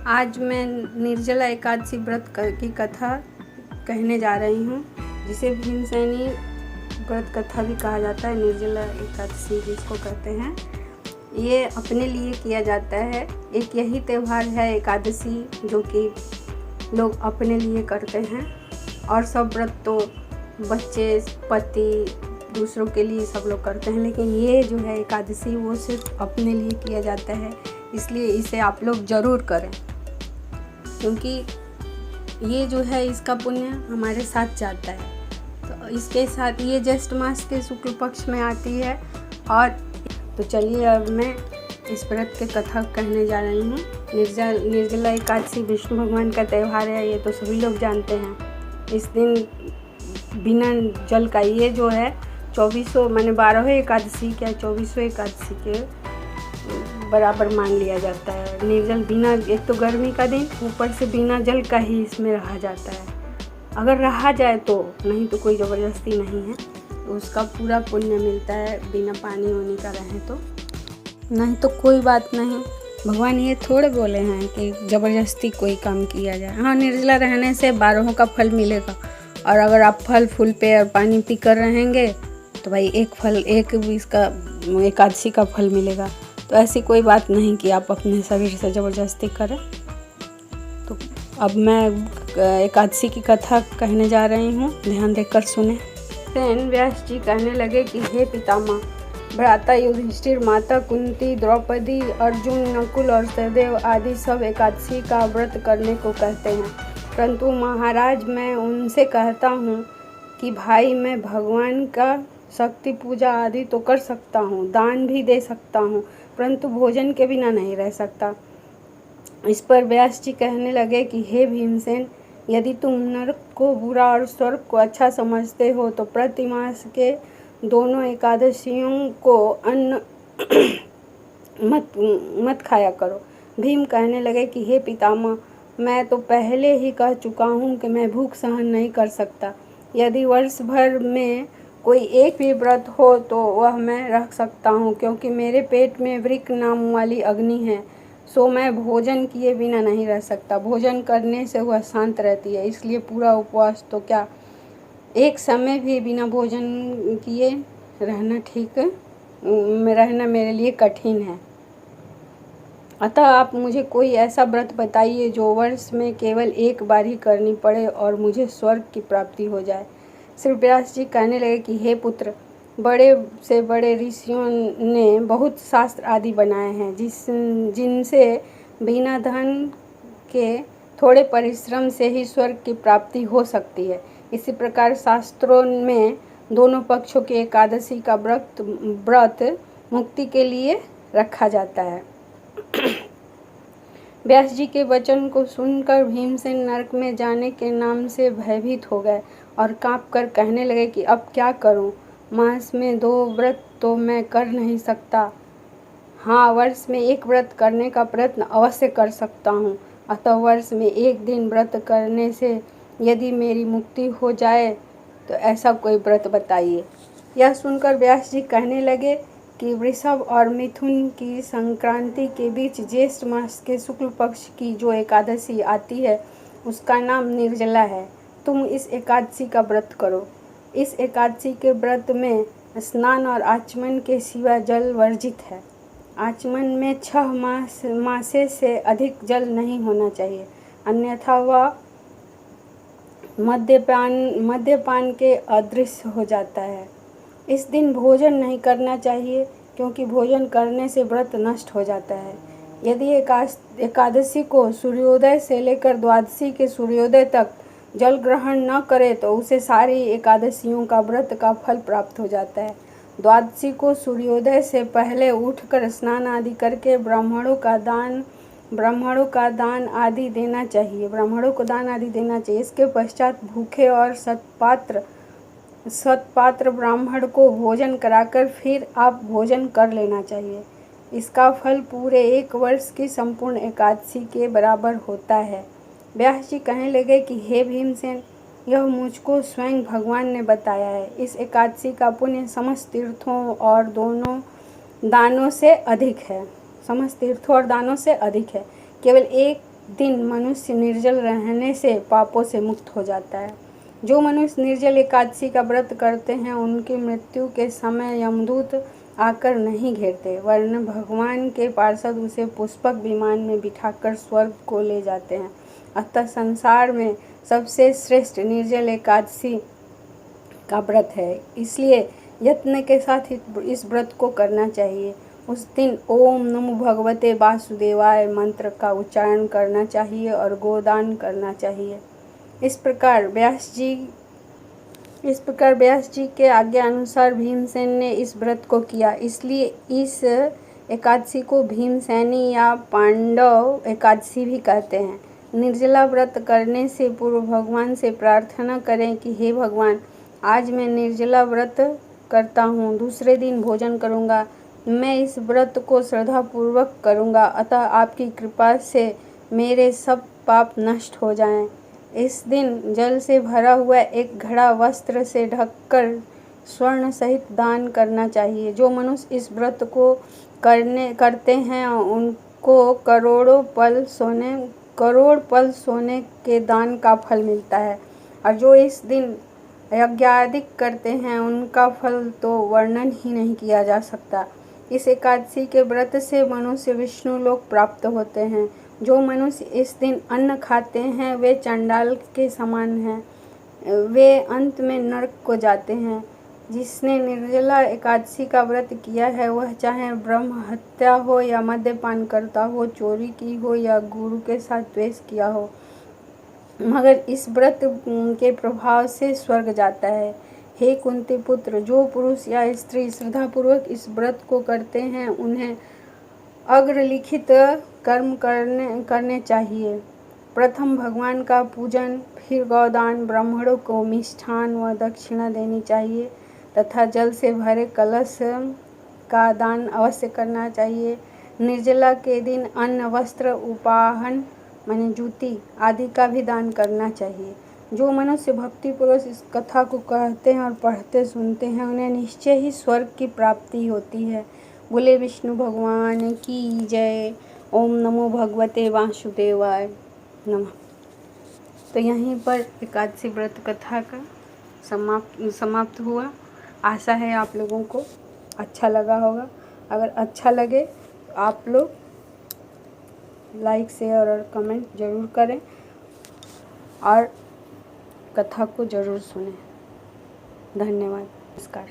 आज मैं निर्जला एकादशी व्रत की कथा कहने जा रही हूँ, जिसे भीमसेनी व्रत कथा भी कहा जाता है। निर्जला एकादशी जिसको कहते हैं, ये अपने लिए किया जाता है। एक यही त्यौहार है एकादशी जो कि लोग अपने लिए करते हैं, और सब व्रत तो बच्चे, पति, दूसरों के लिए सब लोग करते हैं, लेकिन ये जो है एकादशी वो सिर्फ अपने लिए किया जाता है। इसलिए इसे आप लोग ज़रूर करें, क्योंकि ये जो है इसका पुण्य हमारे साथ जाता है। तो इसके साथ ये ज्येष्ठ मास के शुक्ल पक्ष में आती है। और तो चलिए अब मैं इस व्रत के कथा कहने जा रही हूँ। निर्जला एकादशी विष्णु भगवान का त्यौहार है, ये तो सभी लोग जानते हैं। इस दिन बिना जल का, ये जो है 24 माने 12वें एकादशी क्या 24वें एकादशी के बराबर मान लिया जाता है। निर्जल बिना, एक तो गर्मी का दिन, ऊपर से बिना जल का ही इसमें रहा जाता है। अगर रहा जाए तो, नहीं तो कोई ज़बरदस्ती नहीं है, तो उसका पूरा पुण्य मिलता है। बिना पानी वानी का रहे तो, नहीं तो कोई बात नहीं। भगवान ये थोड़े बोले हैं कि ज़बरदस्ती कोई काम किया जाए। हाँ, निर्जला रहने से 12 का फल मिलेगा, और अगर आप फल फूल पे और पानी पी कर रहेंगे तो भाई एक इसका एकादशी का फल मिलेगा। तो ऐसी कोई बात नहीं कि आप अपने शरीर से ज़बरदस्ती करें। तो अब मैं एकादशी की कथा कहने जा रही हूँ, ध्यान देकर सुने। सेन व्यास जी कहने लगे कि हे पितामह, भ्राता युधिष्ठिर, माता कुंती, द्रौपदी, अर्जुन, नकुल और सहदेव आदि सब एकादशी का व्रत करने को कहते हैं, परंतु महाराज मैं उनसे कहता हूँ कि भाई मैं भगवान का शक्ति पूजा आदि तो कर सकता हूँ, दान भी दे सकता हूँ, परंतु भोजन के बिना नहीं रह सकता। इस पर व्यास जी कहने लगे कि हे भीमसेन, यदि तुम नरक को बुरा और स्वर्ग को अच्छा समझते हो तो प्रतिमास के दोनों एकादशियों को अन्न मत खाया करो। भीम कहने लगे कि हे पितामह, मैं तो पहले ही कह चुका हूँ कि मैं भूख सहन नहीं कर सकता। यदि वर्ष भर में कोई एक भी व्रत हो तो वह मैं रख सकता हूँ, क्योंकि मेरे पेट में वृक नाम वाली अग्नि है, सो मैं भोजन किए बिना नहीं रह सकता। भोजन करने से वह शांत रहती है, इसलिए पूरा उपवास तो क्या, एक समय भी बिना भोजन किए रहना मेरे लिए कठिन है। अतः आप मुझे कोई ऐसा व्रत बताइए जो वर्ष में केवल एक बार ही करनी पड़े और मुझे स्वर्ग की प्राप्ति हो जाए। श्री व्यास जी कहने लगे कि हे पुत्र, बड़े से बड़े ऋषियों ने बहुत शास्त्र आदि बनाए हैं, जिनसे बिना धन के थोड़े परिश्रम से ही स्वर्ग की प्राप्ति हो सकती है। इसी प्रकार शास्त्रों में दोनों पक्षों के एकादशी का व्रत मुक्ति के लिए रखा जाता है। व्यास जी के वचन को सुनकर भीमसेन नरक में जाने के नाम से भयभीत हो गए और काँप कर कहने लगे कि अब क्या करूं? मास में 2 व्रत तो मैं कर नहीं सकता। हाँ, वर्ष में एक व्रत करने का प्रयत्न अवश्य कर सकता हूँ। अतः वर्ष में एक दिन व्रत करने से यदि मेरी मुक्ति हो जाए तो ऐसा कोई व्रत बताइए। यह सुनकर व्यास जी कहने लगे कि वृषभ और मिथुन की संक्रांति के बीच ज्येष्ठ मास के शुक्ल पक्ष की जो एकादशी आती है उसका नाम निर्जला है। तुम इस एकादशी का व्रत करो। इस एकादशी के व्रत में स्नान और आचमन के सिवा जल वर्जित है। आचमन में 6 मासे से अधिक जल नहीं होना चाहिए, अन्यथा वह मद्यपान के अदृश्य हो जाता है। इस दिन भोजन नहीं करना चाहिए, क्योंकि भोजन करने से व्रत नष्ट हो जाता है। यदि एकादशी को सूर्योदय से लेकर द्वादशी के सूर्योदय तक जल ग्रहण न करे तो उसे सारी एकादशियों का व्रत का फल प्राप्त हो जाता है। द्वादशी को सूर्योदय से पहले उठकर स्नान आदि करके ब्राह्मणों को दान आदि देना चाहिए। इसके पश्चात भूखे और सत्पात्र ब्राह्मण को भोजन कराकर फिर आप भोजन कर लेना चाहिए। इसका फल पूरे 1 वर्ष की संपूर्ण एकादशी के बराबर होता है। व्यास जी कहने लगे कि हे भीमसेन, यह मुझको स्वयं भगवान ने बताया है। इस एकादशी का पुण्य समस्त तीर्थों और दानों से अधिक है। केवल एक दिन मनुष्य निर्जल रहने से पापों से मुक्त हो जाता है। जो मनुष्य निर्जल एकादशी का व्रत करते हैं उनकी मृत्यु के समय यमदूत आकर नहीं घेरते, वरन भगवान के पार्षद उसे पुष्पक विमान में बिठाकर स्वर्ग को ले जाते हैं। अतः संसार में सबसे श्रेष्ठ निर्जल एकादशी का व्रत है, इसलिए यत्न के साथ इस व्रत को करना चाहिए। उस दिन ओम नमो भगवते वासुदेवाय मंत्र का उच्चारण करना चाहिए और गोदान करना चाहिए। इस प्रकार व्यास जी के आज्ञा अनुसार भीमसेन ने इस व्रत को किया, इसलिए इस एकादशी को भीमसेनी या पांडव एकादशी भी कहते हैं। निर्जला व्रत करने से पूर्व भगवान से प्रार्थना करें कि हे भगवान, आज मैं निर्जला व्रत करता हूँ, दूसरे दिन भोजन करूँगा। मैं इस व्रत को श्रद्धापूर्वक करूँगा, अतः आपकी कृपा से मेरे सब पाप नष्ट हो जाएं। इस दिन जल से भरा हुआ एक घड़ा वस्त्र से ढककर स्वर्ण सहित दान करना चाहिए। जो मनुष्य इस व्रत को करते हैं उनको करोड़ पल सोने के दान का फल मिलता है, और जो इस दिन यज्ञादिक करते हैं उनका फल तो वर्णन ही नहीं किया जा सकता। इस एकादशी के व्रत से मनुष्य विष्णु लोक प्राप्त होते हैं। जो मनुष्य इस दिन अन्न खाते हैं वे चंडाल के समान हैं, वे अंत में नरक को जाते हैं। जिसने निर्जला एकादशी का व्रत किया है वह चाहे ब्रह्म हत्या हो या मद्यपान करता हो, चोरी की हो या गुरु के साथ द्वेष किया हो, मगर इस व्रत के प्रभाव से स्वर्ग जाता है। हे कुंती पुत्र, जो पुरुष या स्त्री श्रद्धापूर्वक इस व्रत को करते हैं उन्हें अग्रलिखित कर्म करने चाहिए। प्रथम भगवान का पूजन, फिर गौदान, ब्राह्मणों को मिष्ठान व दक्षिणा देनी चाहिए तथा जल से भरे कलश का दान अवश्य करना चाहिए। निर्जला के दिन अन्न, वस्त्र, उपाहन माने जूती आदि का भी दान करना चाहिए। जो मनुष्य भक्तिपूर्वक इस कथा को कहते हैं और पढ़ते सुनते हैं उन्हें निश्चय ही स्वर्ग की प्राप्ति होती है। बोले विष्णु भगवान की जय। ओम नमो भगवते वासुदेवाय नमः। तो यहीं पर एकादशी व्रत कथा का समाप्त हुआ। आशा है आप लोगों को अच्छा लगा होगा। अगर अच्छा लगे तो आप लोग लाइक, शेयर और कमेंट ज़रूर करें और कथा को ज़रूर सुनें। धन्यवाद। नमस्कार।